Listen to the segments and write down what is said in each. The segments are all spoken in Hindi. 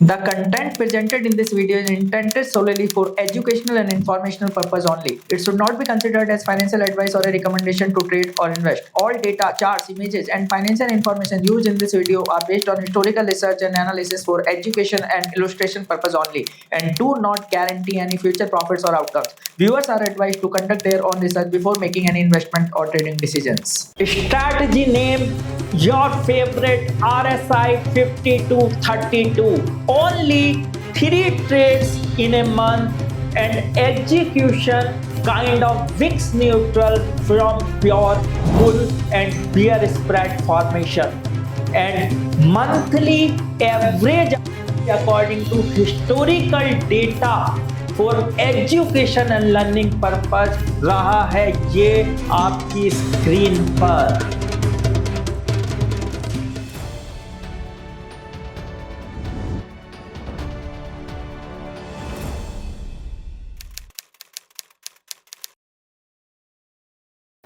The content presented in this video is intended solely for educational and informational purpose only. It should not be considered as financial advice or a recommendation to trade or invest. All data, charts, images, and financial information used in this video are based on historical research and analysis for education and illustration purpose only, and do not guarantee any future profits or outcomes. Viewers are advised to conduct their own research before making any investment or trading decisions. Strategy name your favorite RSI 5232. Only 3 trades in a month and execution kind of VIX neutral from pure bull and bear spread formation, and monthly average according to historical data for education and learning purpose रहा है ये आपकी स्क्रीन पर।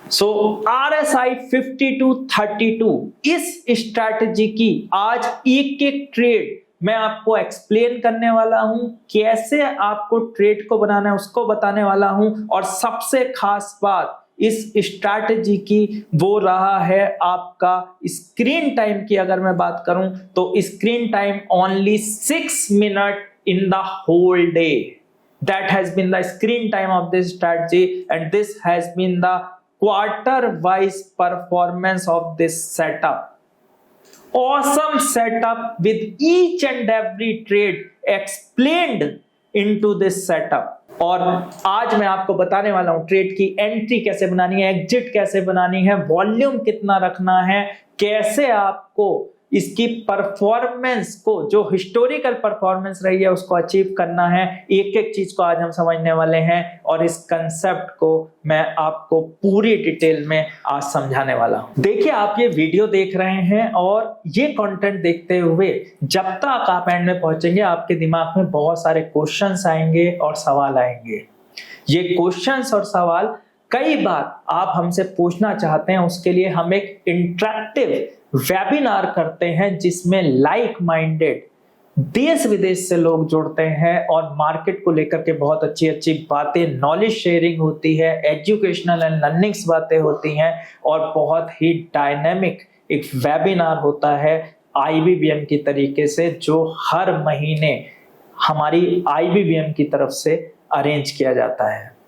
सो RSI 5232 इस स्ट्रैटेजी की आज एक एक ट्रेड मैं आपको एक्सप्लेन करने वाला हूं, कैसे आपको ट्रेड को बनाना है उसको बताने वाला हूं, और सबसे खास बात इस स्ट्रैटेजी की वो रहा है आपका स्क्रीन टाइम की। अगर मैं बात करूं तो screen time only 6 minute in the whole day. That has been the screen time of this strategy, and this has been the quarter-wise performance of this setup. Awesome setup with each and every trade explained into this setup. और आज मैं आपको बताने वाला हूं ट्रेड की एंट्री कैसे बनानी है, एग्जिट कैसे बनानी है, वॉल्यूम कितना रखना है, कैसे आपको इसकी परफॉर्मेंस को, जो हिस्टोरिकल परफॉर्मेंस रही है, उसको अचीव करना है। एक एक चीज को आज हम समझने वाले हैं और इस कंसेप्ट को मैं आपको पूरी डिटेल में आज समझाने वाला हूं। देखिए, आप ये वीडियो देख रहे हैं और ये कंटेंट देखते हुए जब तक आप एंड में पहुंचेंगे आपके दिमाग में बहुत सारे क्वेश्चंस आएंगे और सवाल आएंगे। ये क्वेश्चंस और सवाल कई बार आप हमसे पूछना चाहते हैं, उसके लिए हम एक इंटरेक्टिव वेबिनार करते हैं जिसमें लाइक माइंडेड देश विदेश से लोग जुड़ते हैं और मार्केट को लेकर के बहुत अच्छी अच्छी बातें, नॉलेज शेयरिंग होती है, एजुकेशनल एंड लर्निंग्स बातें होती हैं, और बहुत ही डायनेमिक एक वेबिनार होता है IBBM की तरीके से, जो हर महीने हमारी IBBM की तरफ से अरेंज किया जाता है।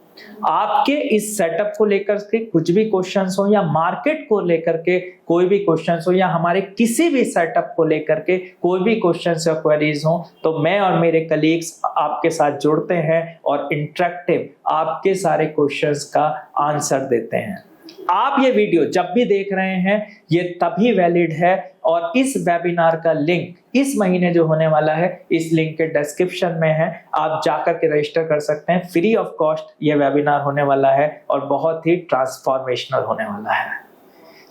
आपके इस सेटअप को लेकर के कुछ भी क्वेश्चंस हो, या मार्केट को लेकर के कोई भी क्वेश्चंस हो, या हमारे किसी भी सेटअप को लेकर के कोई भी क्वेश्चंस या क्वेरीज हो, तो मैं और मेरे कलीग्स आपके साथ जुड़ते हैं और इंटरेक्टिव आपके सारे क्वेश्चंस का आंसर देते हैं। आप ये वीडियो जब भी देख रहे हैं ये तभी वैलिड है, और इस वेबिनार का लिंक इस महीने जो होने वाला है इस लिंक के डिस्क्रिप्शन में है, आप जाकर के रजिस्टर कर सकते हैं। फ्री ऑफ कॉस्ट ये वेबिनार होने वाला है और बहुत ही ट्रांसफॉर्मेशनल होने वाला है,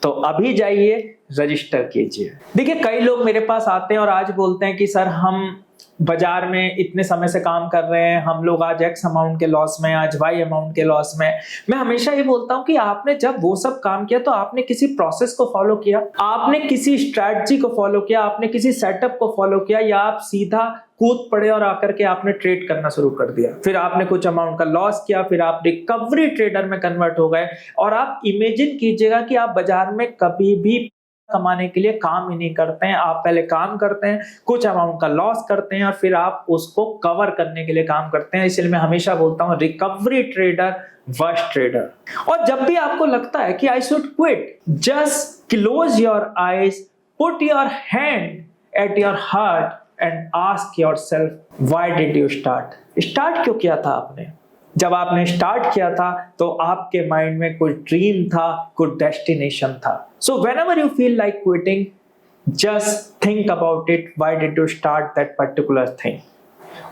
तो अभी जाइए रजिस्टर कीजिए। देखिए, कई लोग मेरे पास आते हैं और आज बोलते हैं कि सर हम बाजार में इतने समय से काम कर रहे हैं, हम लोग आज X अमाउंट के लॉस में, आज Y अमाउंट के लॉस में। मैं हमेशा ये बोलता हूं कि आपने जब वो सब काम किया तो आपने किसी प्रोसेस को फॉलो किया, आपने किसी स्ट्रैटेजी को फॉलो किया, आपने किसी सेटअप को फॉलो किया, या आप सीधा कूद पड़े और आकर के आपने ट्रेड करना शुरू कर दिया, फिर आपने कुछ अमाउंट का लॉस किया, फिर आप रिकवरी ट्रेडर में कन्वर्ट हो गए। और आप इमेजिन कीजिएगा कि आप बाजार में कभी भी कमाने के लिए काम ही नहीं करते हैं, आप पहले काम करते हैं, कुछ अमाउंट का लॉस करते हैं और फिर आप उसको कवर करने के लिए काम करते हैं। इसलिए मैं हमेशा बोलता हूं रिकवरी ट्रेडर वर्स्ट ट्रेडर। और जब भी आपको लगता है कि I should quit, just close your eyes, put your hand at your heart and ask yourself why did you start क्यों किया था आपने? जब आपने स्टार्ट किया था तो आपके माइंड में कुछ ड्रीम था, कुछ डेस्टिनेशन था। So whenever you feel like quitting, just think about it, why did you start that particular thing.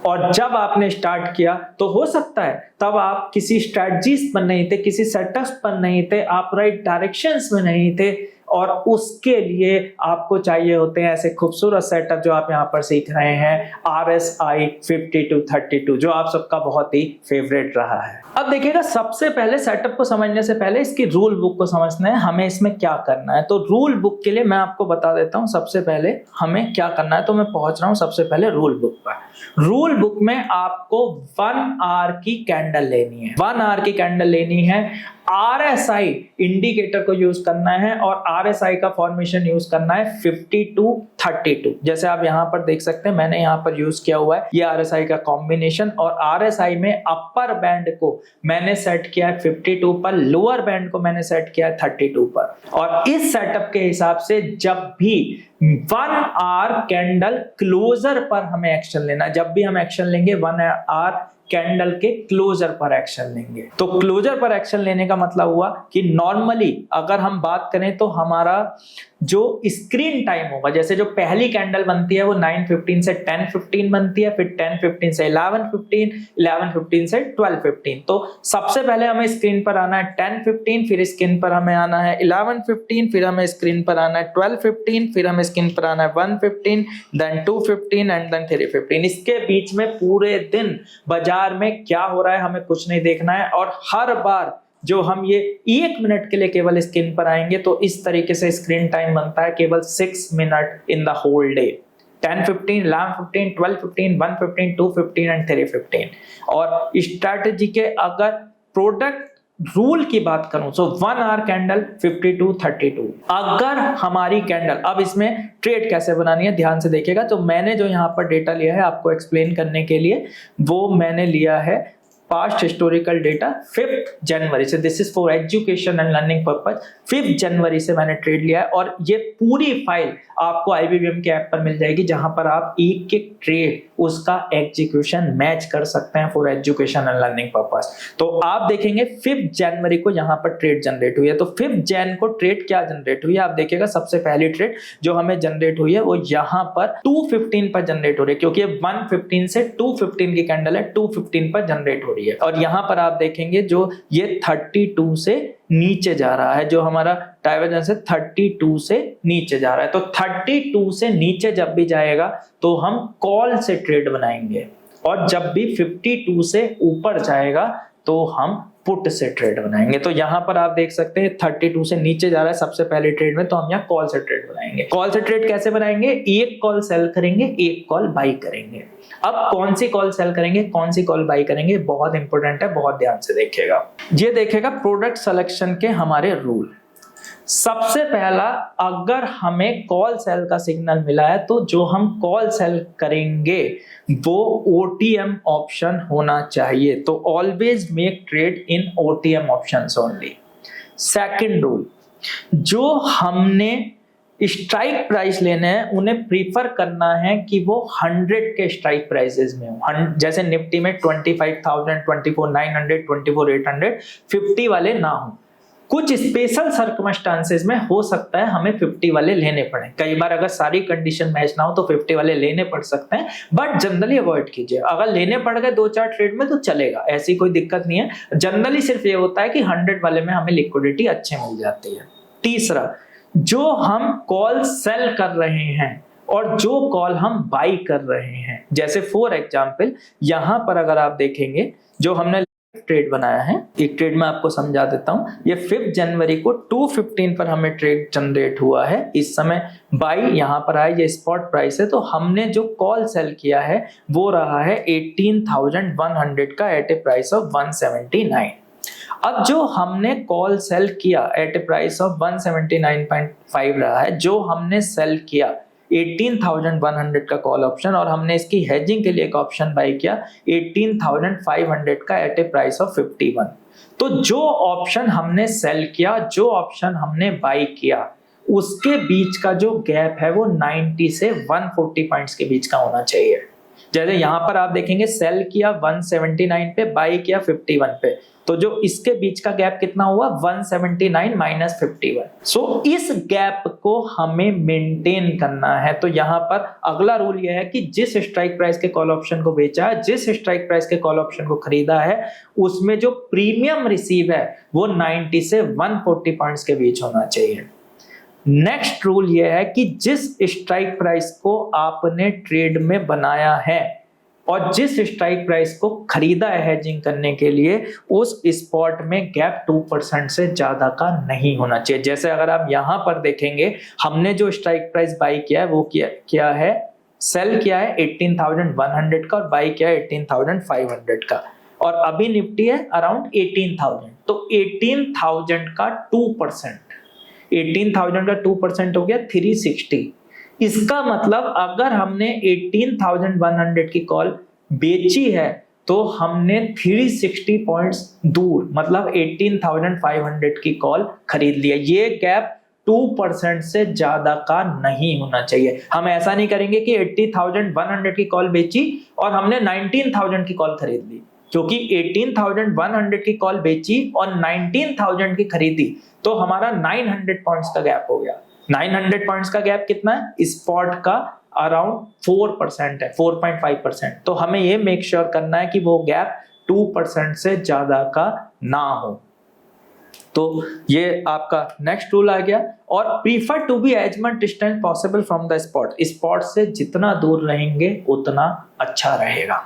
और जब आपने स्टार्ट किया तो हो सकता है तब आप किसी स्ट्रेटजीज पर नहीं थे, किसी सेटअप्स पर नहीं थे, आप राइट डायरेक्शंस में नहीं थे, और उसके लिए आपको चाहिए होते हैं ऐसे खूबसूरत सेटअप जो आप यहाँ पर सीख रहे हैं, RSI 5232, जो आप सबका बहुत ही फेवरेट रहा है। अब देखिएगा, सबसे पहले सेटअप को समझने से पहले इसकी रूल बुक को समझना है, हमें इसमें क्या करना है। तो रूल बुक के लिए मैं आपको बता देता हूं सबसे पहले हमें क्या करना है। तो मैं पहुंच रहा हूं सबसे पहले रूल बुक पर। रूल बुक में आपको 1 आवर की कैंडल लेनी है, 1 आवर की कैंडल लेनी है। RSI इंडिकेटर को यूज करना है और RSI का फॉर्मेशन यूज करना है 5232। जैसे आप यहां पर देख सकते हैं, मैंने यहां पर यूज किया हुआ है ये RSI का कॉम्बिनेशन, और RSI में अपर बैंड को मैंने सेट किया है 52 पर, लोअर बैंड को मैंने सेट किया है 32 पर। और इस सेटअप के हिसाब से जब भी 1 आवर कैंडल क्लोजर पर हमें एक्शन लेना, जब भी हम एक्शन लेंगे 1 आवर कैंडल के क्लोजर पर एक्शन लेंगे। तो क्लोजर पर एक्शन लेने का मतलब हुआ कि नॉर्मली अगर हम बात करें तो हमारा जो स्क्रीन टाइम होगा, जैसे जो पहली कैंडल बनती है वो 9:15 से 10:15 बनती है, फिर 10:15 से 11:15, 11:15 से 12:15। तो सबसे पहले हमें स्क्रीन पर आना है 10:15, फिर स्क्रीन पर हमें आना है 11:15, फिर हमें स्क्रीन पर आना है 12:15, फिर हमें स्क्रीन पर आना है 1:15, देन 2:15 एंड देन 3:15। इसके बीच में पूरे दिन बाजार में क्या हो रहा है हमें कुछ नहीं देखना है, और हर बार जो हम ये 1 मिनट के लिए केवल स्क्रीन पर आएंगे तो इस तरीके से स्क्रीन टाइम बनता है केवल 6 minute in the whole day. 10:15, 11:15, 12:15, 1:15, 2:15 and 3:15। और स्ट्रैटेजी के अगर प्रोडक्ट रूल की बात करूं तो 1 आवर कैंडल 5232। अगर हमारी कैंडल, अब इसमें ट्रेड कैसे बनानी है ध्यान से देखिएगा। तो मैंने जो यहाँ पर डेटा लिया है आपको एक्सप्लेन करने के लिए, वो मैंने लिया है पास्ट हिस्टोरिकल डेटा 5 जनवरी से। This is for education and learning purpose. 5 जनवरी से मैंने ट्रेड लिया है, और ये पूरी फाइल आपको IBBM के ऐप पर मिल जाएगी, जहां पर आप एक एक ट्रेड उसका एग्जीक्यूशन मैच कर सकते हैं for education and learning purpose. तो आप देखेंगे 5 जनवरी को यहाँ पर ट्रेड जनरेट हुई है। तो 5 जैन को ट्रेड क्या जनरेट हुई है आप देखिएगा। सबसे पहली ट्रेड जो हमें जनरेट हुई है वो यहाँ पर 2:15 पर जनरेट हो रही है, क्योंकि 1:15 से 2:15 की कैंडल है, 2:15 पर जनरेट हो रही है। और यहाँ पर आप देखेंगे जो ये 32 से नीचे जा रहा है, जो हमारा डाइवर्जेंस है 32 से नीचे जा रहा है। तो 32 से नीचे जब भी जाएगा तो हम कॉल से ट्रेड बनाएंगे, और जब भी 52 से ऊपर जाएगा तो हम पुट से ट्रेड बनाएंगे। तो यहाँ पर आप देख सकते हैं 32 से नीचे जा रहा है सबसे पहले ट्रेड में, तो हम यहाँ कॉल से ट्रेड बनाएंगे। कॉल से ट्रेड कैसे बनाएंगे? एक कॉल सेल करेंगे, एक कॉल बाई करेंगे। अब कौन सी कॉल सेल करेंगे, कौन सी कॉल बाई करेंगे, बहुत इंपॉर्टेंट है, बहुत ध्यान से देखिएगा। ये देखिएगा प्रोडक्ट सिलेक्शन के हमारे रूल। सबसे पहला, अगर हमें कॉल सेल का सिग्नल मिला है तो जो हम कॉल सेल करेंगे वो OTM ऑप्शन होना चाहिए। तो always make trade in OTM options only. Second rule, जो हमने स्ट्राइक प्राइस लेने हैं उन्हें प्रीफर करना है कि वो 100 के स्ट्राइक प्राइसेस में हो। जैसे निफ्टी में 25,000, 24,900, 24,800, 50 वाले ना हो। कुछ स्पेशल सर्कमस्टांसेस में हो सकता है हमें 50 वाले लेने पड़े। कई बार अगर सारी कंडीशन मैच ना हो तो 50 वाले लेने पड़ सकते हैं, बट जनरली अवॉइड कीजिए। अगर लेने पड़ गए 2-4 ट्रेड में तो चलेगा, ऐसी कोई दिक्कत नहीं है। जनरली सिर्फ ये होता है कि 100 वाले में हमें लिक्विडिटी अच्छे मिल जाती है। तीसरा, जो हम कॉल सेल कर रहे हैं और जो कॉल हम बाई कर रहे हैं, जैसे फॉर एग्जांपल यहां पर अगर आप देखेंगे जो हमने ट्रेड बनाया है, एक ट्रेड में आपको समझा देता हूं। ये 5 जनवरी को 2:15 पर हमें ट्रेड जनरेट हुआ है। इस समय बाई यहां पर आया, ये स्पॉट प्राइस है। तो हमने जो कॉल सेल किया है वो रहा है 18,100 का एट ए प्राइस ऑफ 179। अब जो हमने कॉल सेल किया एट ए प्राइस ऑफ 179.5 रहा है, जो हमने सेल किया 18,100 का कॉल ऑप्शन, और हमने इसकी हेजिंग के लिए एक ऑप्शन बाय किया 18,500 का एट ए प्राइस ऑफ 51। तो जो ऑप्शन हमने सेल किया, जो ऑप्शन हमने बाय किया, उसके बीच का जो गैप है वो 90 से 140 पॉइंट्स के बीच का होना चाहिए। जैसे यहां पर आप देखेंगे सेल किया 179 पे, बाय किया 51 पे, तो जो इसके बीच का गैप कितना हुआ 179 माइनस 51। सो इस गैप को हमें मेंटेन करना है। तो यहाँ पर अगला रूल यह है कि जिस स्ट्राइक प्राइस के कॉल ऑप्शन को बेचा है, जिस स्ट्राइक प्राइस के कॉल ऑप्शन को खरीदा है, उसमें जो प्रीमियम रिसीव है वो 90 से 140 पॉइंट्स के बीच होना चाहिए। नेक्स्ट रूल ये है कि जिस स्ट्राइक प्राइस को आपने ट्रेड में बनाया है और जिस स्ट्राइक प्राइस को खरीदा है हेजिंग करने के लिए, उस स्पॉट में गैप 2% से ज्यादा का नहीं होना चाहिए। जैसे अगर आप यहां पर देखेंगे, हमने जो स्ट्राइक प्राइस बाई किया है वो क्या है, सेल किया है 18,100 का और बाई किया है 18,500 का, और अभी निफ्टी है अराउंड 18,000। तो 18,000 का 2%, 18,000 का 2% हो गया 360। इसका मतलब अगर हमने 18,100 की कॉल बेची है तो हमने 360 पॉइंट्स दूर मतलब 18,500 की कॉल खरीद लिया। ये गैप 2% से ज्यादा का नहीं होना चाहिए। हम ऐसा नहीं करेंगे कि 80,100 की कॉल बेची और हमने 19,000 की कॉल खरीद ली, क्योंकि 18,100 की कॉल बेची और 19,000 की खरीदी तो हमारा 900 पॉइंट्स का गैप हो गया। 900 पॉइंट्स का गैप कितना है, स्पॉट का अराउंड 4% है, 4.5%। तो हमें ये मेक श्योर करना है कि वो गैप 2% से ज्यादा का ना हो। तो ये आपका नेक्स्ट रूल आ गया। और prefer to be as much distance possible from the spot, spot से जितना दूर रहेंगे उतना अच्छा रहेगा।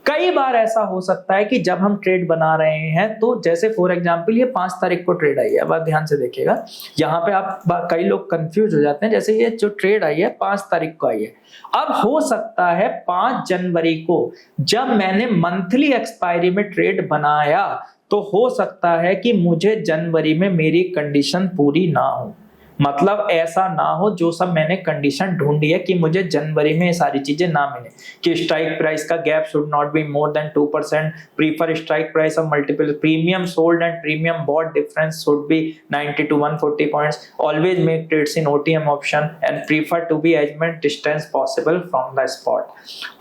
कई बार ऐसा हो सकता है कि जब हम ट्रेड बना रहे हैं तो जैसे फॉर एग्जांपल ये 5 तारीख को ट्रेड आई है, अब आप ध्यान से देखिएगा, यहाँ पे आप कई लोग कंफ्यूज हो जाते हैं। जैसे ये जो ट्रेड आई है 5 तारीख को आई है, अब हो सकता है 5 जनवरी को जब मैंने मंथली एक्सपायरी में ट्रेड बनाया तो हो सकता है कि मुझे जनवरी में मेरी कंडीशन पूरी ना हो। मतलब ऐसा ना हो जो सब मैंने कंडीशन ढूंढी है कि मुझे जनवरी में ये सारी चीजें ना मिले, कि स्ट्राइक प्राइस का gap should not be more than 2%, prefer strike price of multiple, premium sold and premium bought difference should be 90 to 140 points, always make trades in OTM option and prefer to be as much distance possible from the spot.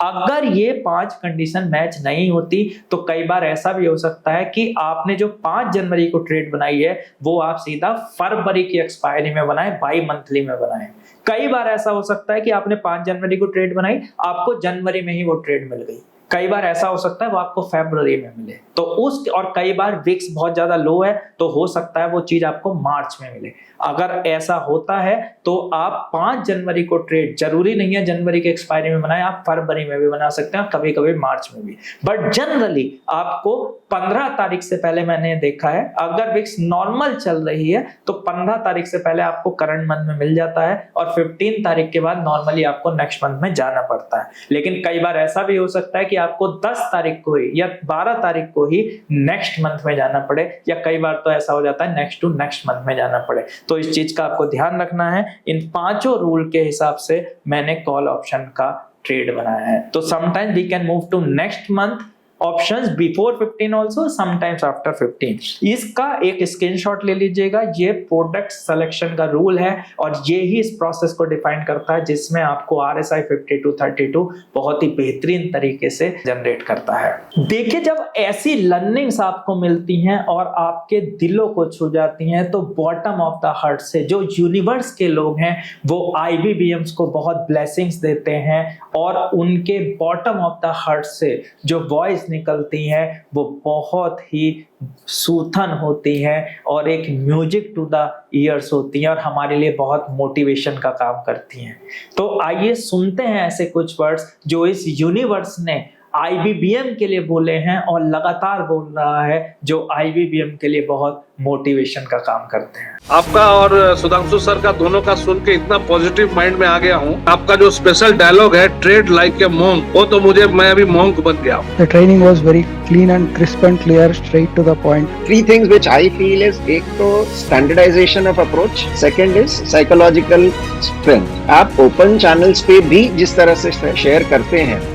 अगर ये 5 कंडीशन मैच नहीं होती तो कई बार ऐसा भी हो सकता है कि आपने जो 5 जनवरी को ट्रेड बनाई है वो आप सीधा फरवरी की एक्सपायरी में बनाए, बाई मंथली में बनाए। कई बार ऐसा हो सकता है कि आपने 5 जनवरी को ट्रेड बनाई, आपको जनवरी में ही वो ट्रेड मिल गई। कई बार ऐसा हो सकता है वो आपको फरवरी में मिले, तो उस और कई बार विक्स बहुत ज्यादा लो है तो हो सकता है वो चीज आपको मार्च में मिले। अगर ऐसा होता है तो आप 5 जनवरी को ट्रेड, जरूरी नहीं है जनवरी के एक्सपायरी में बनाए, आप फरवरी में भी बना सकते हैं, कभी कभी मार्च में भी, बट जनरली आपको 15 तारीख से पहले, मैंने देखा है अगर विक्स नॉर्मल चल रही है तो 15 तारीख से पहले आपको करंट मंथ में मिल जाता है और 15 तारीख के बाद नॉर्मली आपको नेक्स्ट मंथ में जाना पड़ता है। लेकिन कई बार ऐसा भी हो सकता है कि आपको 10 तारीख को ही या 12 तारीख को ही नेक्स्ट मंथ में जाना पड़े, या कई बार तो ऐसा हो जाता है नेक्स्ट टू नेक्स्ट मंथ में जाना पड़े। तो इस चीज का आपको ध्यान रखना है। इन 5 रूल के हिसाब से मैंने कॉल ऑप्शन का ट्रेड बनाया है। तो sometimes we can move to next month options before 15 also, sometimes after 15। इसका एक स्क्रीनशॉट ले लीजिएगा। ये प्रोडक्ट सिलेक्शन का रूल है और ये ही इस प्रोसेस को डिफाइन करता है जिसमें आपको RSI 5232 बहुत ही बेहतरीन तरीके से जनरेट करता है। देखिए, जब ऐसी लर्निंग्स आपको मिलती हैं और आपके दिलों को छू जाती हैं तो बॉटम ऑफ द हार्ट से जो यूनिवर्स के लोग हैं वो IBBMs को बहुत ब्लेसिंग्स देते हैं और उनके बॉटम ऑफ द हार्ट से जो वॉइस निकलती हैं वो बहुत ही सूथन होती हैं और एक म्यूजिक टू द ईयर्स होती हैं और हमारे लिए बहुत मोटिवेशन का काम करती हैं। तो आइए सुनते हैं ऐसे कुछ वर्ड्स जो इस यूनिवर्स ने IBBM के लिए बोले हैं और लगातार बोल रहा है, जो IBBM के लिए बहुत मोटिवेशन का काम करते हैं। आपका और सुधांशु सर का दोनों का सुन के इतना पॉजिटिव माइंड में आ गया हूँ। आपका जो स्पेशल डायलॉग है, ट्रेड लाइक ए मोंक, वो तो मैं अभी मोंक बन गया हूँ। The training was very clean and crisp and clear, straight to the point. 3 things which I feel is, एक तो standardization of approach, second is psychological strength। आप open channels पे भी जिस तरह से शेयर करते हैं,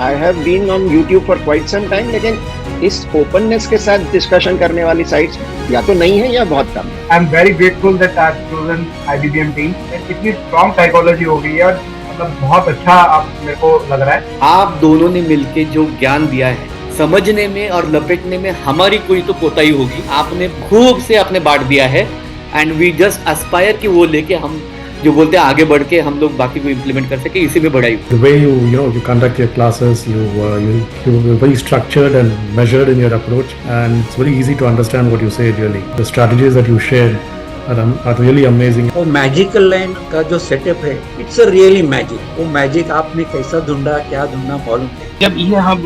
I have been on YouTube for quite some time, लेकिन इस openness के साथ डिस्कशन करने वाली साइट्स या तो नहीं है या बहुत कम है। I'm very grateful that I've chosen IBBM team। इतनी strong psychology हो गई है और मतलब बहुत अच्छा आप मेरे को लग रहा है। आप दोनों ने मिलके जो ज्ञान दिया है, समझने में और लपेटने में हमारी कोई तो कोताही होगी, आपने खूब से आपने बांट दिया है एंड वी जस्ट एस्पायर कि वो लेके हम जो बोलते हैं आगे बढ़ के हम लोग बाकी को इम्प्लीमेंट कर सके, इसी में बढ़ाई। The way you conduct your classes, you're very structured and measured in your approach, and it's very easy to understand what you say really. The strategies that you shared are really amazing. वो मैजिकल लैंड का जो सेटअप है, इट्स अ रियली मैजिक. वो मैजिक आपने कैसा ढूंढा, क्या ढूंढा मालूम नहीं. जब ये हम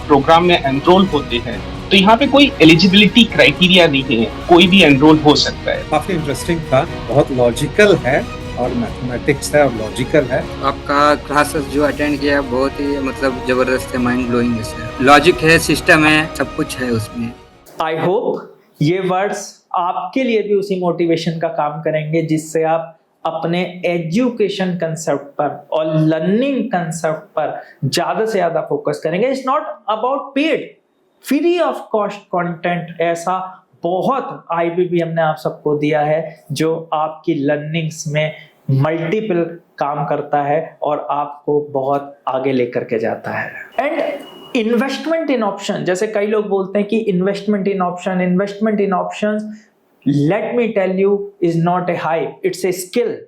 प्रोग्राम में एनरोल होते हैं तो यहाँ पे कोई एलिजिबिलिटी क्राइटेरिया नहीं है, कोई भी एनरोल हो सकता है. काफी इंटरेस्टिंग था, बहुत लॉजिकल है और मैथमेटिक्स है और लॉजिकल है. आपका क्लासेस जो अटेंड किया बहुत ही मतलब जबरदस्त है, माइंड ब्लोइंग है. लॉजिक है, सिस्टम है, सब कुछ है उसमें. आई होप ये वर्ड्स आपके लिए भी उसी मोटिवेशन का काम करेंगे जिससे आप अपने एजुकेशन कंसेप्ट पर और लर्निंग कंसेप्ट पर ज्यादा से ज्यादा फोकस करेंगे. It's not about paid, free of cost content ऐसा बहुत IBBM ने आप सबको दिया है जो आपकी लर्निंग्स में मल्टीपल काम करता है और आपको बहुत आगे लेकर के जाता है. एंड इन्वेस्टमेंट इन ऑप्शन, जैसे कई लोग बोलते हैं कि investment in option, let me tell you, is not a hype, it's a skill,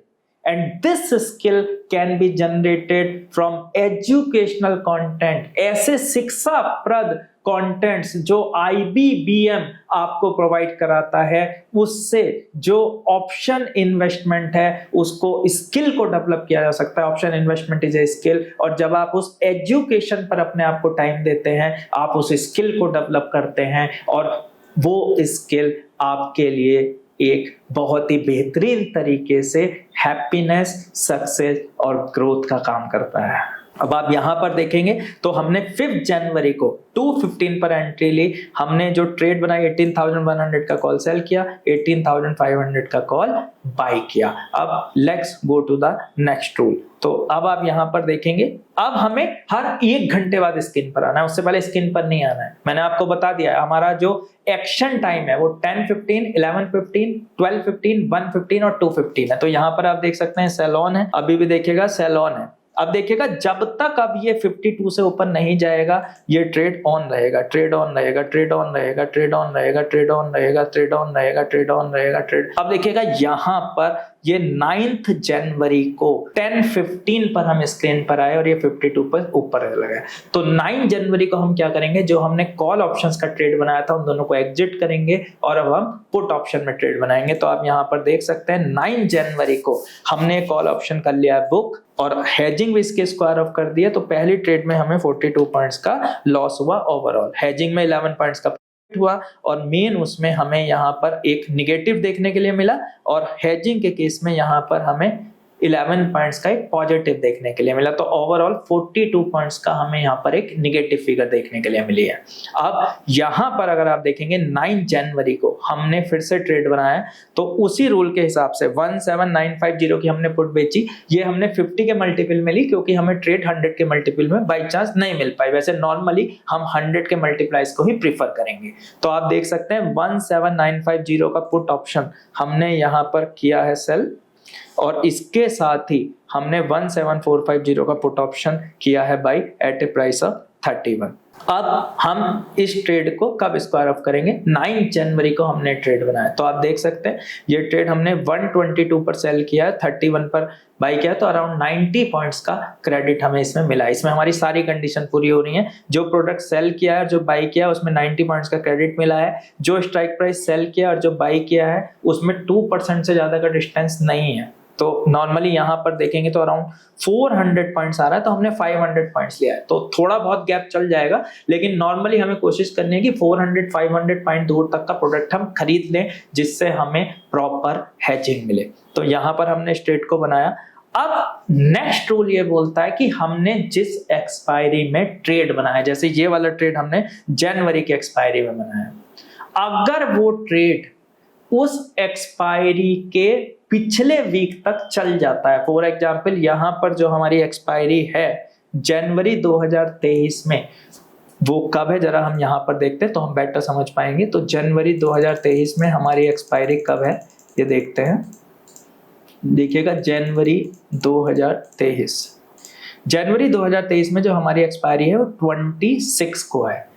and this skill can be generated from educational content. ऐसे शिक्षाप्रद contents जो IBBM आपको प्रोवाइड कराता है, उससे जो ऑप्शन इन्वेस्टमेंट है उसको स्किल को डेवलप किया जा सकता है. Option investment is a skill, और जब आप उस एजुकेशन पर अपने आप को टाइम देते हैं, आप उस स्किल को डेवलप करते हैं और वो स्किल आपके लिए एक बहुत ही बेहतरीन तरीके से हैप्पीनेस, सक्सेस और ग्रोथ का काम करता है. अब आप यहां पर देखेंगे तो हमने 5 जनवरी को 2:15 पर एंट्री ली. हमने जो ट्रेड बनाई 18,100 का कॉल सेल किया, 18,500 का कॉल बाय किया. अब let's go to the next rule. तो अब आप यहां पर देखेंगे, अब हमें हर 1 घंटे बाद स्क्रीन पर आना है, उससे पहले स्क्रीन पर नहीं आना है. मैंने आपको बता दिया है हमारा जो एक्शन टाइम है वो 10:15, 11:15, 12:15, 1:15 और 2:15 है. तो यहां पर आप देख सकते हैं सेल ऑन है, अभी भी देखिएगा सेल ऑन है. अब देखिएगा जब तक अब ये 52 से ऊपर नहीं जाएगा ये ट्रेड ऑन रहेगा, ट्रेड ऑन रहेगा, ट्रेड ऑन रहेगा, ट्रेड ऑन रहेगा, ट्रेड ऑन रहेगा, ट्रेड ऑन रहेगा, ट्रेड ऑन रहेगा, ट्रेड. अब देखिएगा यहां पर ये 9 जनवरी को 10:15 पर हम स्क्रीन पर आए और ये 52 पर ऊपर लगा. तो 9 जनवरी को हम क्या करेंगे, जो हमने कॉल ऑप्शंस का ट्रेड बनाया था उन दोनों को एग्जिट करेंगे और अब हम पुट ऑप्शन में ट्रेड बनाएंगे. तो आप यहाँ पर देख सकते हैं 9 जनवरी को हमने कॉल ऑप्शन कर लिया बुक और हेजिंग भी इसके स्क्वायर ऑफ कर दिया. तो पहली ट्रेड में हमें 42 पॉइंट्स का लॉस हुआ ओवरऑल, हेजिंग में 11 पॉइंट्स का हुआ और मेन उसमें हमें यहाँ पर एक निगेटिव देखने के लिए मिला और हेजिंग के केस में यहाँ पर हमें 11 पॉइंट्स का एक पॉजिटिव देखने के लिए मिला. तो ओवरऑल 42 पॉइंट्स का हमें यहाँ पर एक निगेटिव फिगर देखने के लिए मिली है. अब यहाँ पर अगर आप देखेंगे 9 जनवरी को हमने फिर से ट्रेड बनाया तो उसी रूल के हिसाब से 17950 की हमने पुट बेची. ये हमने 50 के मल्टीपल में ली क्योंकि हमें ट्रेड 100 के मल्टीपल में बाई चांस नहीं मिल पाई. वैसे नॉर्मली हम 100 के मल्टीप्लाइज को ही प्रीफर करेंगे. तो आप देख सकते हैं 17950 का पुट ऑप्शन हमने यहाँ पर किया है सेल और इसके साथ ही हमने 17450 का पुट ऑप्शन किया है buy at a price of 31. अब हम इस ट्रेड को कब स्क्वायर ऑफ करेंगे, 9 जनवरी को हमने ट्रेड बनाया. तो आप देख सकते हैं ये ट्रेड हमने 122 पर सेल किया है, 31 पर बाई किया, तो अराउंड 90 पॉइंट्स का क्रेडिट हमें इसमें मिला. इसमें हमारी सारी कंडीशन पूरी हो रही है. जो प्रोडक्ट सेल किया है और जो बाई किया है उसमें 90 पॉइंट्स का क्रेडिट मिला है. जो स्ट्राइक प्राइस सेल किया और जो बाई किया है उसमें 2% से ज्यादा का डिस्टेंस नहीं है. तो नॉर्मली यहाँ पर देखेंगे तो अराउंड 400 पॉइंट्स आ रहा है, तो हमने 500 पॉइंट्स लिया है. तो थोड़ा बहुत गैप चल जाएगा लेकिन नॉर्मली हमें कोशिश करनी है कि 400-500 पॉइंट दूर तक का प्रोडक्ट हम खरीद लें जिससे हमें प्रॉपर हेजिंग मिले. तो यहाँ पर हमने स्ट्रेट को बनाया. अब नेक्स्ट रूल ये बोलता है कि हमने जिस एक्सपायरी में ट्रेड बनाया, जैसे ये वाला ट्रेड हमने जनवरी की एक्सपायरी में बनाया, अगर वो ट्रेड उस एक्सपायरी के पिछले वीक तक चल जाता है, फॉर एग्जाम्पल यहाँ पर जो हमारी एक्सपायरी है जनवरी 2023 में, वो कब है जरा हम यहाँ पर देखते हैं तो हम बेटर समझ पाएंगे. तो जनवरी 2023 में हमारी एक्सपायरी कब है ये देखते हैं. देखिएगा जनवरी 2023 में जो हमारी एक्सपायरी है वो 26 को है.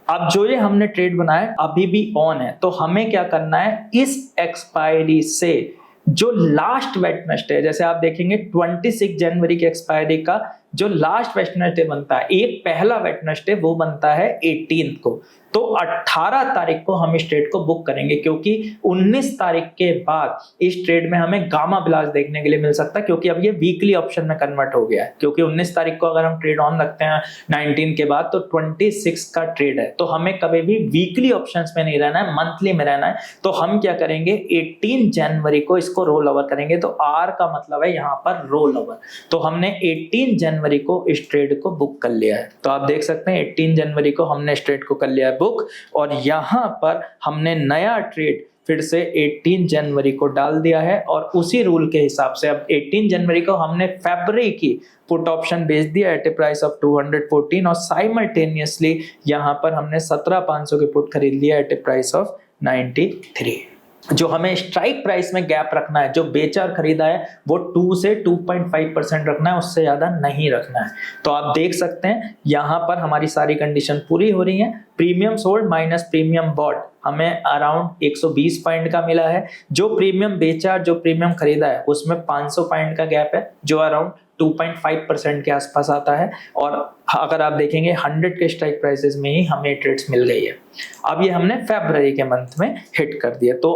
अब जो ये हमने ट्रेड बनाया अभी भी ऑन है, तो हमें क्या करना है, इस एक्सपायरी से जो लास्ट वेडनेसडे है, जैसे आप देखेंगे 26 जनवरी की एक्सपायरी का जो लास्ट वेडनेसडे बनता है, एक पहला वेडनेसडे वो बनता है 18 को, तो 18 तारीख को हम इस ट्रेड को बुक करेंगे, क्योंकि 19 तारीख के बाद इस ट्रेड में हमें गामा ब्लास्ट देखने के लिए मिल सकता है, क्योंकि अब ये वीकली ऑप्शन में कन्वर्ट हो गया है। क्योंकि 19 तारीख को अगर हम ट्रेड ऑन रखते हैं 19 के बाद, तो 26 का ट्रेड है, तो हमें कभी भी वीकली ऑप्शंस में नहीं रहना है, मंथली में रहना है। तो हम क्या करेंगे, 18 जनवरी को इसको रोल ओवर करेंगे। तो आर का मतलब है यहाँ पर रोल ओवर, तो हमने 18 जनवरी को इस ट्रेड को बुक कर लिया है। तो आप देख सकते हैं 18 जनवरी को हमने इस ट्रेड को कर लिया है बुक, और यहां पर हमने नया ट्रेड फिर से 18 जनवरी को डाल दिया है, और उसी रूल के हिसाब से अब 18 जनवरी को हमने फरवरी की पुट ऑप्शन बेच दिया एट ए प्राइस ऑफ 214, और साइमल्टेनियसली यहां पर हमने 17,500 की पुट खरीद लिया एट ए प्राइस ऑफ 93। जो हमें स्ट्राइक प्राइस में गैप रखना है, जो बेचा और खरीदा है वो 2 से 2.5% रखना है, उससे ज्यादा नहीं रखना है। तो आप देख सकते हैं यहाँ पर हमारी सारी कंडीशन पूरी हो रही है। Premium sold minus premium bought हमें अराउंड 120 पॉइंट का मिला है। जो प्रीमियम बेचा, जो प्रीमियम खरीदा है, उसमें 500 पॉइंट का गैप है, जो अराउंड 2.5% के आसपास आता है। और अगर आप देखेंगे 100 के स्ट्राइक प्राइसेस में ही हमें ट्रेड्स मिल गई है। अब ये हमने फरवरी के मंथ में हिट कर दिया। तो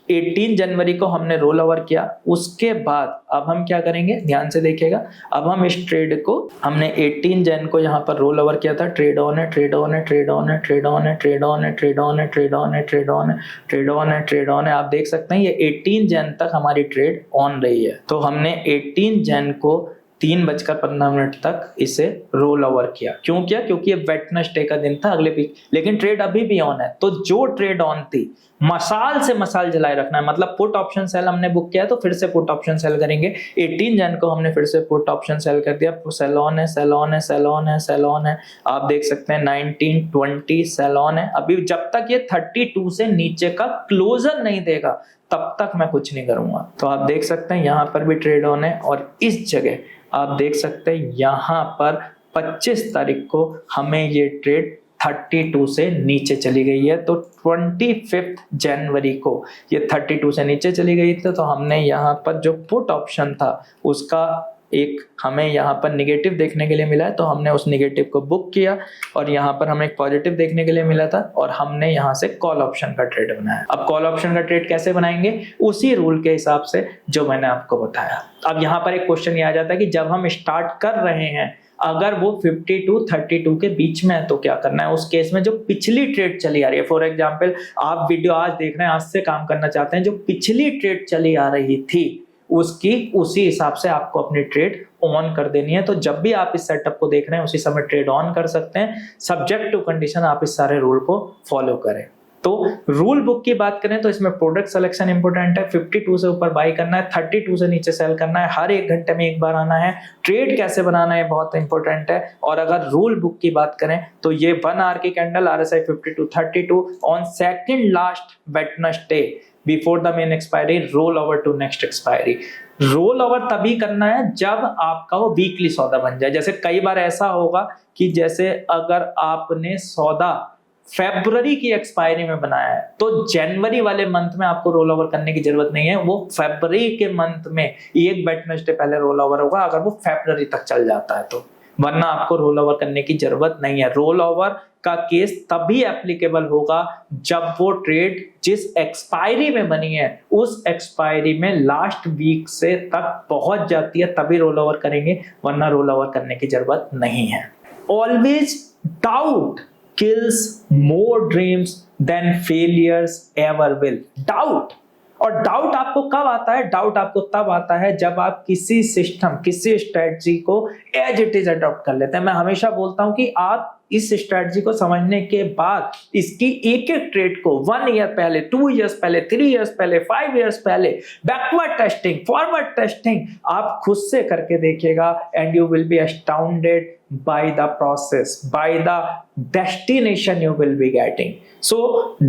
18 जनवरी को हमने रोल ओवर किया, उसके बाद अब हम क्या करेंगे, ध्यान से देखिएगा। अब हम इस ट्रेड को, हमने 18 जन को यहाँ पर रोल ओवर किया था, ट्रेड ऑन है, ट्रेड ऑन है, ट्रेड ऑन है, ट्रेड ऑन है, ट्रेड ऑन है, ट्रेड ऑन है, ट्रेड ऑन है, ट्रेड ऑन है, ट्रेड ऑन है, ट्रेड ऑन है। आप देख सकते हैं ये 18 जन तक हमारी ट्रेड ऑन रही है। तो हमने 18 जन को 3:15 तक इसे रोल ओवर किया। क्यों किया? क्योंकि ये वेडनेसडे का दिन था, अगले वीक, लेकिन ट्रेड अभी भी ऑन है। तो जो ट्रेड ऑन थी, मसाल से मसाल जलाए रखना है। मतलब पुट ऑप्शन सेल हमने बुक किया है, तो फिर से पुट ऑप्शन सेल करेंगे। 18 जन को हमने फिर से पुट ऑप्शन सेल कर दिया। सेल ऑन है, सेल ऑन है, सेल ऑन है, सेल ऑन है। आप देख सकते हैं 19, 20 सेल ऑन है। अभी जब तक ये 32 से नीचे का क्लोजर नहीं देगा, तब तक मैं कुछ नहीं करूंगा। तो आप देख सकते हैं यहाँ पर भी ट्रेड ऑन है, और इस जगह आप देख सकते हैं यहाँ पर 25 तारीख को हमें ये ट्रेड 32 से नीचे चली गई है। तो 25 जनवरी को ये 32 से नीचे चली गई थी। तो हमने यहाँ पर जो पुट ऑप्शन था उसका एक हमें यहाँ पर निगेटिव देखने के लिए मिला है, तो हमने उस निगेटिव को बुक किया, और यहाँ पर हमें एक पॉजिटिव देखने के लिए मिला था, और हमने यहाँ से कॉल ऑप्शन का ट्रेड बनाया। अब कॉल ऑप्शन का ट्रेड कैसे बनाएंगे? उसी रूल के हिसाब से जो मैंने आपको बताया। अब यहाँ पर एक क्वेश्चन ये आ जाता है कि जब हम स्टार्ट कर रहे हैं, अगर वो 52-32 के बीच में है तो क्या करना है? उस केस में जो पिछली ट्रेड चली आ रही है, फॉर एग्जांपल आप वीडियो आज देख रहे हैं, आज से काम करना चाहते हैं, जो पिछली ट्रेड चली आ रही थी उसकी उसी हिसाब से आपको अपनी ट्रेड ऑन कर देनी है। तो जब भी आप इस सेटअप को देख रहे हैं उसी समय ट्रेड ऑन कर सकते हैं, सब्जेक्ट टू कंडीशन आप इस सारे रूल को फॉलो करें। तो रूल बुक की बात करें तो इसमें प्रोडक्ट सिलेक्शन इंपॉर्टेंट है। 52 से ऊपर बाई करना है, 32 से नीचे सेल करना है, हर 1 घंटे में एक बार आना है। ट्रेड कैसे बनाना है बहुत इंपॉर्टेंट है। और अगर रूल बुक की बात करें तो ये 1 आवर की candle RSI 52-32 on second last Wednesday before the main expiry, roll over to next expiry. Roll over तभी करना है जब आपका वो वीकली सौदा बन जाए। जैसे कई बार ऐसा होगा कि जैसे अगर आपने सौदा फरवरी की एक्सपायरी में बनाया है तो जनवरी वाले मंथ में आपको रोल ओवर करने की जरूरत नहीं है, वो फरवरी के मंथ में एक वेडनेसडे पहले रोल ओवर होगा अगर वो फरवरी तक चल जाता है तो, वरना आपको रोल ओवर करने की जरूरत नहीं है। रोल ओवर का केस तभी एप्लीकेबल होगा जब वो ट्रेड जिस एक्सपायरी में बनी है उस एक्सपायरी में लास्ट वीक से तक पहुंच जाती है, तभी रोल ओवर करेंगे, वरना रोल ओवर करने की जरूरत नहीं है। Always doubt kills more dreams than failures ever will. Doubt, और डाउट आपको कब आता है? डाउट आपको तब आता है जब आप किसी सिस्टम, किसी स्ट्रेटजी को एज इट इज अडॉप्ट कर लेते हैं। मैं हमेशा बोलता हूं कि आप इस स्ट्रेटजी को समझने के बाद इसकी एक एक ट्रेड को 1 ईयर पहले, 2 इयर्स पहले, 3 इयर्स पहले, 5 इयर्स पहले बैकवर्ड टेस्टिंग, फॉरवर्ड टेस्टिंग आप खुद से करके देखिएगा, and you will B अस्टाउंडेड by the process, by the destination you will be getting. So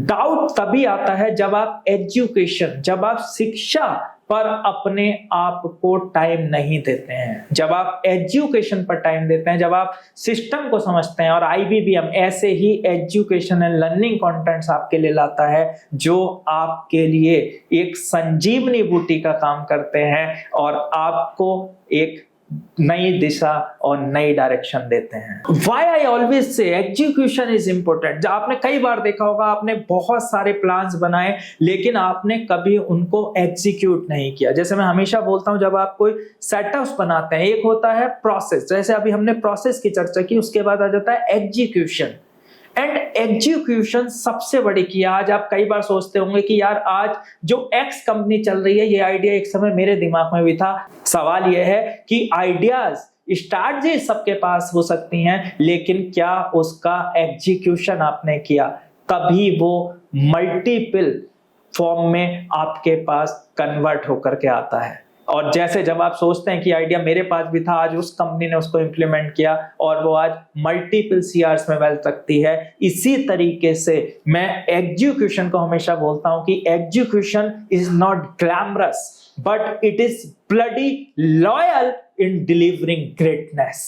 doubt तभी आता है जब आप एजुकेशन, जब आप शिक्षा पर अपने आप को टाइम नहीं देते हैं, जब आप एजुकेशन पर टाइम देते हैं, जब आप सिस्टम को समझते हैं। और IBBM ऐसे ही एजुकेशन एंड लर्निंग कंटेंट्स आपके लिए लाता है जो आपके लिए एक संजीवनी बूटी का काम करते हैं और आपको एक नई दिशा और नई डायरेक्शन देते हैं। Why I always say execution is important। आपने कई बार देखा होगा, आपने बहुत सारे प्लान्स बनाए लेकिन आपने कभी उनको एग्जीक्यूट नहीं किया। जैसे मैं हमेशा बोलता हूं, जब आप कोई सेटअप्स बनाते हैं, एक होता है प्रोसेस, जैसे अभी हमने प्रोसेस की चर्चा की, उसके बाद आ जाता है एग्जीक्यूशन। एंड एग्जीक्यूशन सबसे बड़ी की। आज आप कई बार सोचते होंगे कि यार आज जो एक्स कंपनी चल रही है, ये आइडिया एक समय मेरे दिमाग में भी था। सवाल यह है कि आइडियाज, स्ट्रैटेजी सबके पास हो सकती हैं, लेकिन क्या उसका एग्जीक्यूशन आपने किया? तभी वो मल्टीपल फॉर्म में आपके पास कन्वर्ट होकर के आता है। और जैसे जब आप सोचते हैं कि आइडिया मेरे पास भी था, आज उस कंपनी ने उसको इंप्लीमेंट किया और वो आज मल्टीपल सीआर्स में वेल्थ रखती है। इसी तरीके से मैं एग्जीक्यूशन को हमेशा बोलता हूं कि execution is not glamorous but it is bloody loyal in delivering greatness.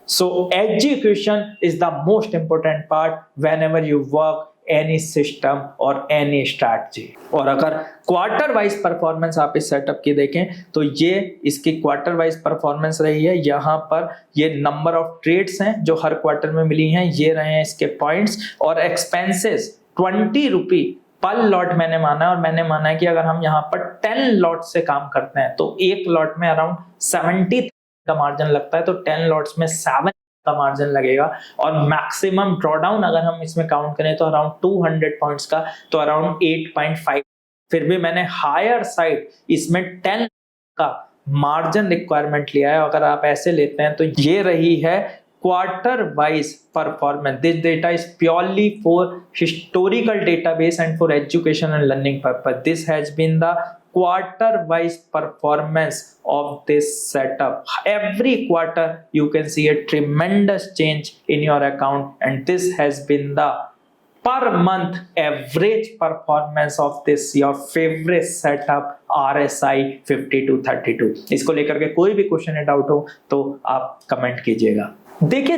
So execution is the most important part whenever you work any system or any strategy। और अगर क्वार्टर वाइज परफॉर्मेंस आप इस सेटअप की देखें तो ये इसकी क्वार्टर वाइज परफॉर्मेंस रही है। यहाँ पर ये नंबर ऑफ ट्रेड्स हैं जो हर क्वार्टर में मिली हैं, ये रहे हैं इसके पॉइंट्स। और एक्सपेंसेस 20 रुपी पर लॉट मैंने माना, और मैंने माना है कि अगर हम यहाँ पर 10 लॉट से काम करते हैं तो एक लॉट में अराउंड 70 का मार्जिन लगता है, तो 10 लॉट्स में 7 का मार्जिन लगेगा। और मैक्सिमम ड्रॉडाउन अगर हम इसमें काउंट करें तो अराउंड 200 पॉइंट्स का, तो अराउंड 8.5। फिर भी मैंने हायर साइड इसमें 10 का मार्जिन रिक्वायरमेंट लिया है। अगर आप ऐसे लेते हैं तो ये रही है quarter wise performance. This data is purely for historical database and for education and learning purpose. This has been the quarter wise performance of this setup। Every quarter you can see a tremendous change in your account, and this has been the per month average performance of this your favorite setup RSI 5232। इसको लेकर के कोई भी क्वेश्चन या डाउट हो तो आप कमेंट कीजिएगा। देखिए,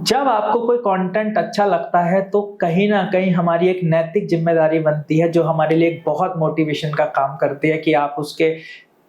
जब आपको कोई कंटेंट अच्छा लगता है तो कहीं ना कहीं हमारी एक नैतिक जिम्मेदारी बनती है, जो हमारे लिए एक बहुत मोटिवेशन का काम करती है कि आप उसके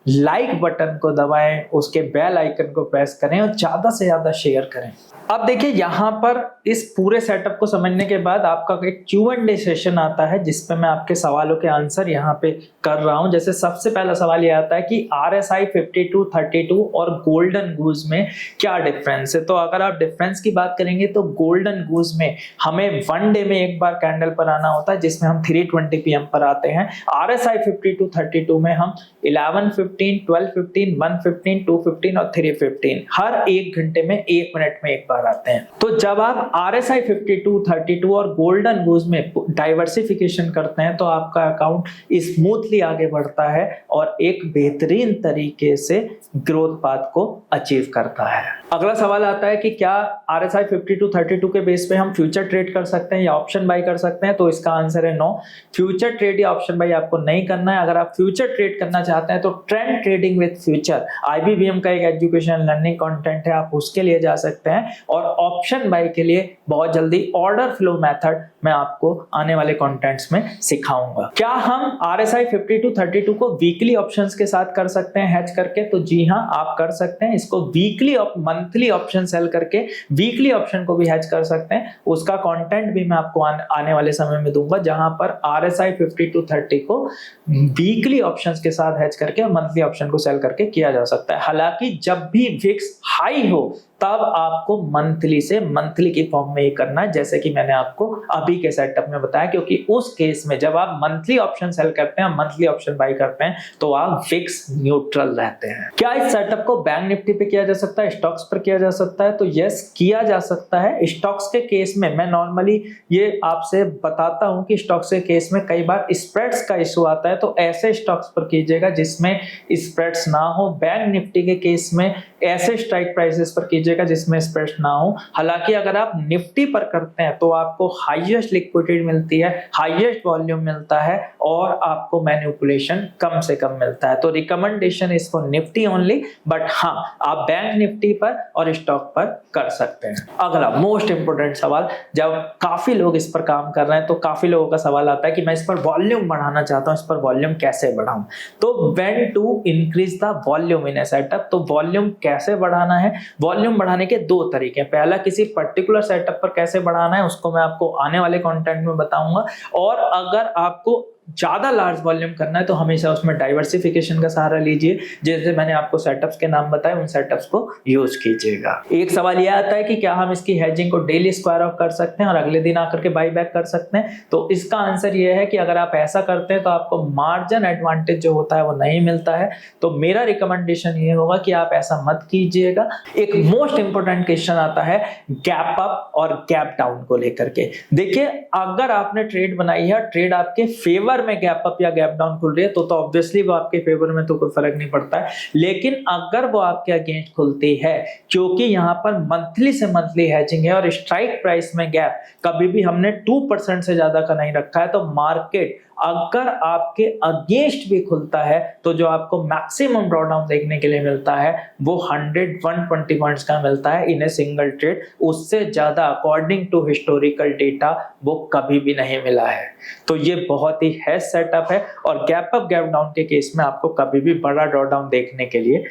लाइक बटन को दबाएं, उसके बेल आइकन को प्रेस करें और ज्यादा से ज्यादा शेयर करें। अब देखिए, यहाँ पर इस पूरे सेटअप को समझने के बाद आपका एक Q&A सेशन आता है जिसपे मैं आपके सवालों के आंसर यहाँ पे कर रहा हूँ। जैसे सबसे पहला सवाल ये आता है कि RSI 5232 और गोल्डन गूज में क्या डिफरेंस है। तो अगर आप डिफरेंस की बात करेंगे तो गोल्डन गूज में हमें 1 डे में एक बार कैंडल पर आना होता है, जिसमें हम 3:20 PM पर आते हैं। RSI 5232 में हम 11:15, 12:15, 1:15, 2:15 और 3:15 हर 1 घंटे में 1 मिनट में एक बार आते हैं। तो जब आप RSI 5232 और गोल्डन गूज में डाइवर्सिफिकेशन करते हैं तो आपका अकाउंट स्मूथली आगे बढ़ता है और एक बेहतरीन तरीके से ग्रोथ पाथ को अचीव करता है। अगला सवाल आता है कि क्या RSI 5232 के बेस पे हम फ्यूचर ट्रेड कर सकते हैं या ऑप्शन बाई कर सकते हैं। तो इसका आंसर है नो। फ्यूचर ट्रेड या ऑप्शन बाई आपको नहीं करना है। अगर आप फ्यूचर ट्रेड करना चाहते हैं तो trend trading with future IBBM का एक एजुकेशन लर्निंग कंटेंट है, आप उसके लिए जा सकते हैं। और ऑप्शन बाई के लिए बहुत जल्दी ऑर्डर फ्लो मेथड मैं आपको आने वाले कंटेंट्स में सिखाऊंगा। क्या हम RSI 5232 को वीकली ऑप्शंस के साथ कर सकते हैं हैच करके? तो जी हाँ, आप कर सकते हैं। इसको वीकली मंथली ऑप्शन सेल करके वीकली ऑप्शन को भी हैच कर सकते हैं। उसका कंटेंट भी मैं आपको आने वाले समय में दूंगा, जहां पर RSI 5230 को वीकली ऑप्शंस के साथ हैच करके और मंथली ऑप्शन को सेल करके किया जा सकता है। हालांकि जब भी विक्स हाई हो तब आपको मंथली से मंथली की फॉर्म में ही करना है, जैसे कि मैंने आपको अभी के सेटअप में बताया। क्योंकि उस केस में जब आप मंथली ऑप्शन सेल करते हैं, मंथली ऑप्शन बाई करते हैं, तो आप फिक्स न्यूट्रल रहते हैं। क्या इस सेटअप को बैंक निफ्टी पे किया जा सकता है, स्टॉक्स पर किया जा सकता है? तो यस, किया जा सकता है। स्टॉक्स के केस में मैं नॉर्मली ये आपसे बताता हूं कि स्टॉक्स के केस में कई बार स्प्रेड्स का इशू आता है, तो ऐसे स्टॉक्स पर कीजिएगा जिसमें स्प्रेड्स ना हो। बैंक निफ्टी के केस में ऐसे स्ट्राइक प्राइसेस पर कीजिएगा कीजिएगा जिसमें स्प्रेड ना हो। हालांकि अगर आप निफ्टी पर करते हैं तो आपको हाईएस्ट लिक्विडिटी मिलती है, हाईएस्ट वॉल्यूम मिलता है और आपको मैनिपुलेशन कम से कम मिलता है। तो recommendation is for Nifty only, but हाँ आप बैंक निफ्टी पर और स्टॉक पर कर सकते हैं। अगला मोस्ट इंपोर्टेंट सवाल, जब काफी लोग इस पर काम कर रहे हैं तो काफी लोगों का सवाल आता है कि मैं इस पर वॉल्यूम बढ़ाना चाहता हूं, इस पर वॉल्यूम कैसे बढ़ाऊं। तो when to increase the volume in a setup, तो वॉल्यूम कैसे बढ़ाना है। वॉल्यूम बढ़ाने के दो तरीके हैं। पहला, किसी पर्टिकुलर सेटअप पर कैसे बढ़ाना है उसको मैं आपको आने वाले कंटेंट में बताऊंगा, और अगर आपको ज्यादा लार्ज वॉल्यूम करना है तो हमेशा उसमें डाइवर्सिफिकेशन का सहारा लीजिए। जैसे मैंने आपको सेटअप्स के नाम बताए, उन सेटअप्स को यूज कीजिएगा। एक सवाल यह आता है कि क्या हम इसकी हेजिंग को डेली स्क्वायर ऑफ कर सकते हैं और अगले दिन आकर के बाई बैक कर सकते हैं। तो इसका आंसर यह है कि अगर आप ऐसा करते हैं तो आपको मार्जिन एडवांटेज जो होता है वो नहीं मिलता है। तो मेरा रिकमेंडेशन ये होगा कि आप ऐसा मत कीजिएगा। एक मोस्ट इंपोर्टेंट क्वेश्चन आता है गैप अप और गैप डाउन को लेकर के। देखिए, अगर आपने ट्रेड बनाई है, ट्रेड आपके फेवर में गैप अप या गैप डाउन खुल रही है तो ऑब्वियसली वो आपके फेवर में तो कोई फर्क नहीं पड़ता है। लेकिन अगर वो आपके अगेंस्ट खुलती है, क्योंकि यहाँ पर मंथली से मंथली हैजिंग है और स्ट्राइक प्राइस में गैप कभी भी हमने 2% से ज्यादा का नहीं रखा है, तो मार्केट अगर आपके अगेंस्ट भी खुलता है तो जो आपको मैक्सिमम ड्रॉडाउन देखने के लिए मिलता है वो 100-120 पॉइंट्स का मिलता है इन ए सिंगल ट्रेड। उससे ज्यादा अकॉर्डिंग टू हिस्टोरिकल डेटा वो कभी भी नहीं मिला है। तो ये बहुत ही हैश सेटअप है और गैप अप गैप डाउन के केस में आपको कभी भी बड़ा ड्रॉडाउन देखने के लिए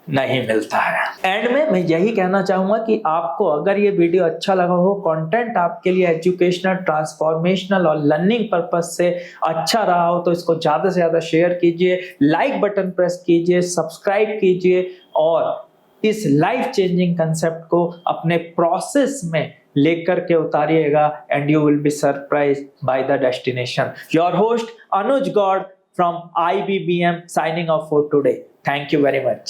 नहीं मिलता है। एंड में मैं यही कहना चाहूंगा कि आपको अगर ये वीडियो अच्छा लगा हो, कंटेंट आपके लिए एजुकेशनल, ट्रांसफॉर्मेशनल और लर्निंग पर्पस से अच्छा रहा हो, तो इसको ज्यादा से ज्यादा शेयर कीजिए, लाइक बटन प्रेस कीजिए, सब्सक्राइब कीजिए और इस लाइफ चेंजिंग कंसेप्ट को अपने प्रोसेस में लेकर के उतारिएगा and you will be surprised by the destination. Your host Anuj Gaur from IBBM signing off for today. Thank you very much.